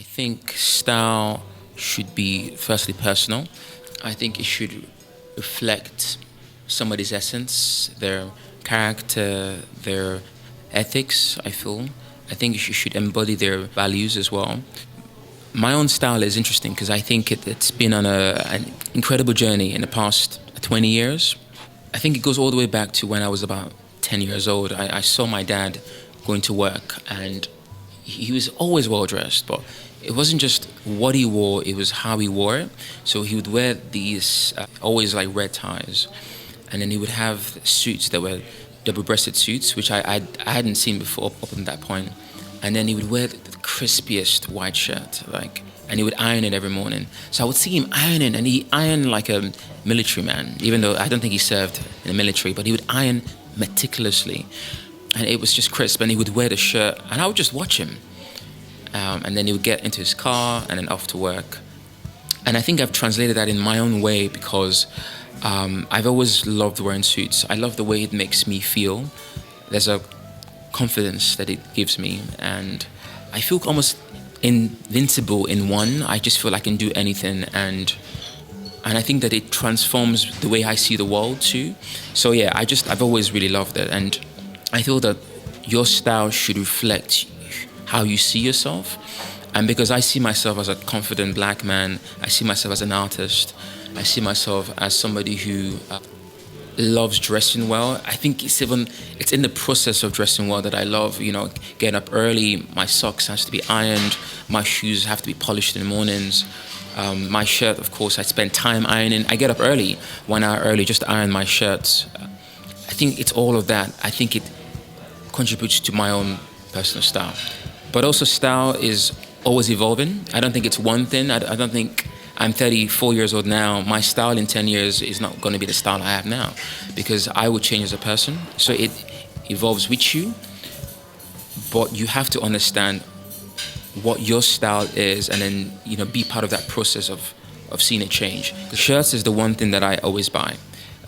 I think style should be firstly personal. I think it should reflect somebody's essence, their character, their ethics, I feel. I think you should embody their values as well. My own style is interesting because I think it's been on an incredible journey in the past 20 years. I think it goes all the way back to when I was about 10 years old. I saw my dad going to work, and he was always well dressed, but it wasn't just what he wore, it was how he wore it. So he would wear these always like red ties, and then he would have suits that were double-breasted suits, which I hadn't seen before up until that point. And then he would wear the crispiest white shirt, and he would iron it every morning. So I would see him ironing, and he ironed like a military man, even though I don't think he served in the military, but he would iron meticulously. And it was just crisp, and he would wear the shirt, and I would just watch him. And then he would get into his car and then off to work. And I think I've translated that in my own way because I've always loved wearing suits. I love the way it makes me feel. There's a confidence that it gives me, and I feel almost invincible in one. I just feel I can do anything, and I think that it transforms the way I see the world too. So yeah, I've always really loved it, and I feel that your style should reflect how you see yourself. And because I see myself as a confident black man, I see myself as an artist, I see myself as somebody who loves dressing well. I think it's in the process of dressing well that I love, getting up early. My socks has to be ironed, my shoes have to be polished in the mornings. My shirt, of course, I spend time ironing. I get up early, 1 hour early, just to iron my shirts. I think it's all of that. I think it contributes to my own personal style. But also style is always evolving. I don't think it's one thing. I don't think I'm 34 years old now. My style in 10 years is not going to be the style I have now because I will change as a person. So it evolves with you, but you have to understand what your style is and then, be part of that process of seeing it change. The shirts is the one thing that I always buy.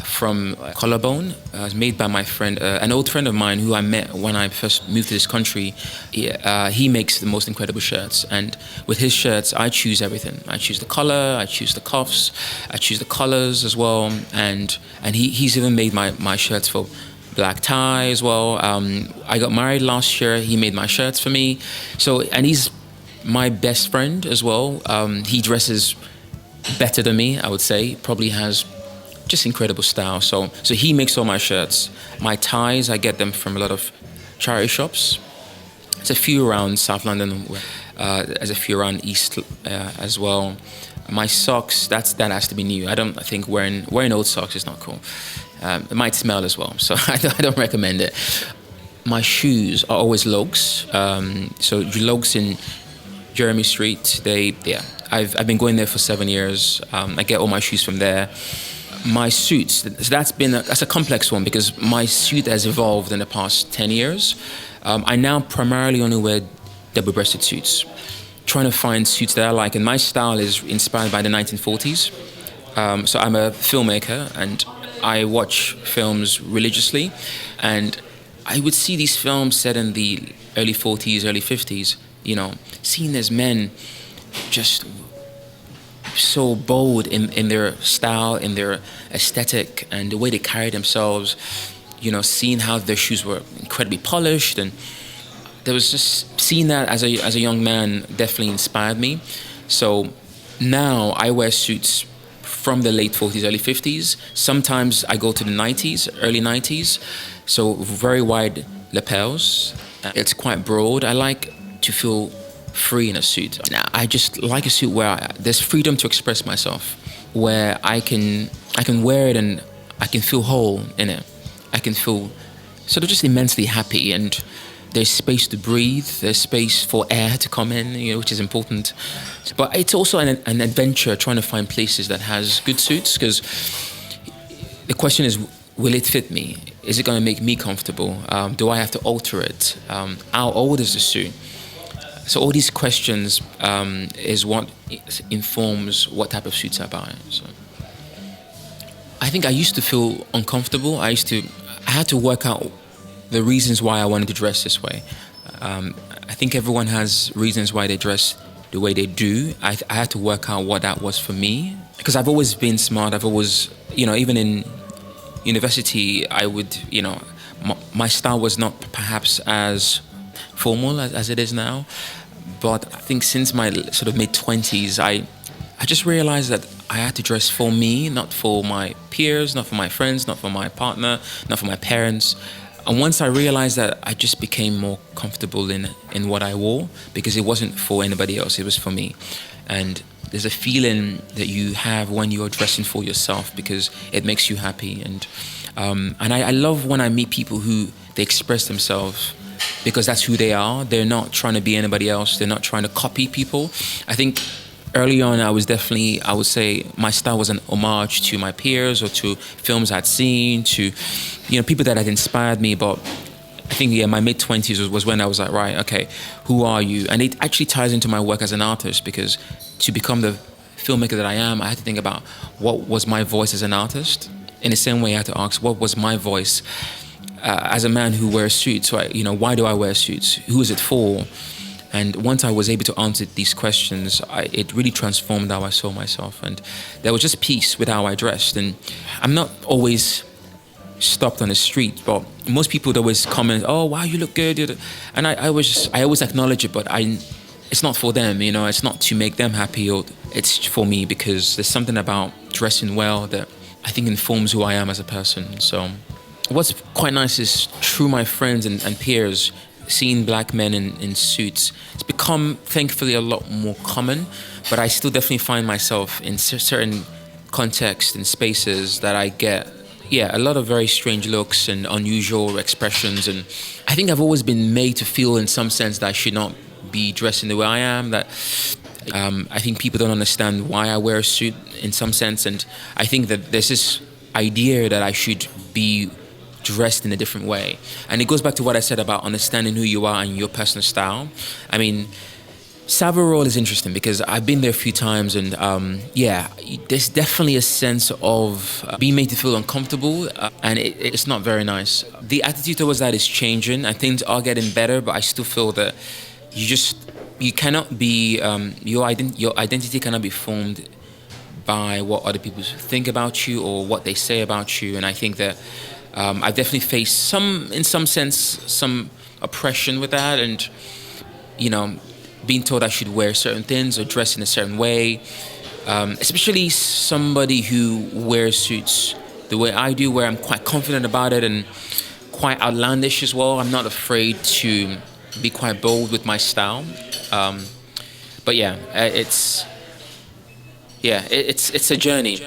From Collarbone, made by my friend, an old friend of mine who I met when I first moved to this country. He makes the most incredible shirts, and with his shirts, I choose everything. I choose the color, I choose the cuffs, I choose the colors as well, and he's even made my shirts for black tie as well. I got married last year. He made my shirts for me. So, and he's my best friend as well. He dresses better than me, I would say. Probably has just incredible style. So he makes all my shirts. My ties, I get them from a lot of charity shops. There's a few around South London. There's a few around East as well. My socks, that has to be new. I think wearing old socks is not cool. It might smell as well, so I don't recommend it. My shoes are always Logs. So Logs in Jeremy Street. I've been going there for 7 years. I get all my shoes from there. My suits, that's a complex one because my suit has evolved in the past 10 years. I now primarily only wear double-breasted suits, trying to find suits that I like, and my style is inspired by the 1940s. So I'm a filmmaker, and I watch films religiously, and I would see these films set in the early 40s, early 50s, seeing as men just so bold in their style, in their aesthetic, and the way they carry themselves, seeing how their shoes were incredibly polished, and there was just seeing that as a young man definitely inspired me. So now I wear suits from the late 40s, early 50s. Sometimes I go to the 90s, early 90s, so very wide lapels. It's quite broad. I like to feel free in a suit. Now, I just like a suit where there's freedom to express myself, where I can wear it and I can feel whole in it. I can feel sort of just immensely happy, and there's space to breathe, there's space for air to come in, which is important. But it's also an adventure trying to find places that has good suits, because the question is, will it fit me? Is it going to make me comfortable? Do I have to alter it? How old is the suit? So all these questions is what informs what type of suits I buy. So I think I used to feel uncomfortable. I had to work out the reasons why I wanted to dress this way. I think everyone has reasons why they dress the way they do. I had to work out what that was for me because I've always been smart. I've always, even in university, I would, my style was not perhaps as formal as it is now. But I think since my sort of mid-20s, I just realized that I had to dress for me, not for my peers, not for my friends, not for my partner, not for my parents. And once I realized that, I just became more comfortable in what I wore because it wasn't for anybody else, it was for me. And there's a feeling that you have when you're dressing for yourself because it makes you happy. And I love when I meet people who they express themselves because that's who they are. They're not trying to be anybody else. They're not trying to copy people. I think early on, I would say my style was an homage to my peers or to films I'd seen, to, people that had inspired me. But I think, my mid-20s was when I was like, right, okay, who are you? And it actually ties into my work as an artist because to become the filmmaker that I am, I had to think about what was my voice as an artist. In the same way, I had to ask, what was my voice as a man who wears suits? Right? Why do I wear suits? Who is it for? And once I was able to answer these questions, it really transformed how I saw myself. And there was just peace with how I dressed. And I'm not always stopped on the street, but most people would always comment, "Oh, wow, you look good." And I always acknowledge it, but it's not for them. It's not to make them happy, or it's for me because there's something about dressing well that I think informs who I am as a person. So what's quite nice is through my friends and peers, seeing black men in suits, it's become, thankfully, a lot more common, but I still definitely find myself in certain contexts and spaces that I get, a lot of very strange looks and unusual expressions. And I think I've always been made to feel in some sense that I should not be dressing the way I am, that I think people don't understand why I wear a suit in some sense. And I think that there's this idea that I should be dressed in a different way. And it goes back to what I said about understanding who you are and your personal style. I mean, Savile Row is interesting because I've been there a few times and there's definitely a sense of being made to feel uncomfortable and it's not very nice. The attitude towards that is changing and things are getting better, but I still feel that you cannot be, your identity cannot be formed by what other people think about you or what they say about you. And I think that I've definitely faced in some sense, some oppression with that, and being told I should wear certain things or dress in a certain way, especially somebody who wears suits the way I do, where I'm quite confident about it and quite outlandish as well. I'm not afraid to be quite bold with my style, but it's a journey.